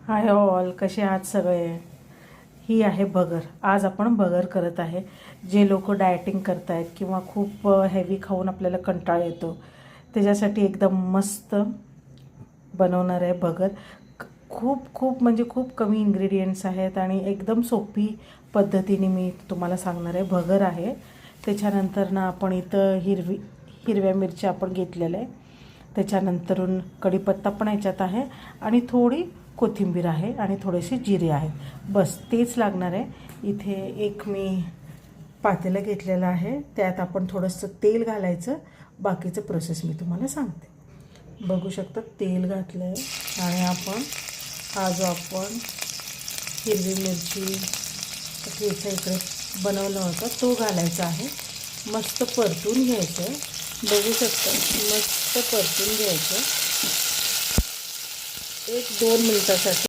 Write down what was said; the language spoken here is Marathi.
हाय ऑल, कसे आहात सगळे. ही आहे भगर. आज आपण भगर करत आहे. जे लोक डायटिंग करत आहेत किंवा खूप हेवी खाऊन आपल्याला कंटाळा येतो त्याच्यासाठी एकदम मस्त बनवणार आहे भगर. खूप खूप म्हणजे खूप कमी इन्ग्रेडियंट्स आहेत आणि एकदम सोपी पद्धतीने मी तुम्हाला सांगणार आहे. भगर आहे, त्याच्यानंतर ना आपण इथं हिरव्या मिरच्या आपण घेतलेल्या आहे, त्याच्यानंतरून कढीपत्ता पण याच्यात आहे आणि थोडी कोथिंबीर आहे आणि थोडेसे जिरे आहेत. बस तेच लागणार आहे. इथे एक मी पातेलं घेतलेलं आहे, त्यात आपण थोडंसं तेल घालायचं. बाकीचं प्रोसेस मी तुम्हाला सांगते. बघू शकता तेल घातलं आहे आणि आपण हा जो आपण हिरवी मिरची ठेचा इकडे बनवला होता तो घालायचा आहे. मस्त परतून घ्यायचं आहे. बघू शकता मस्त परतून घ्यायचं 1-2 मिनिटासाठी.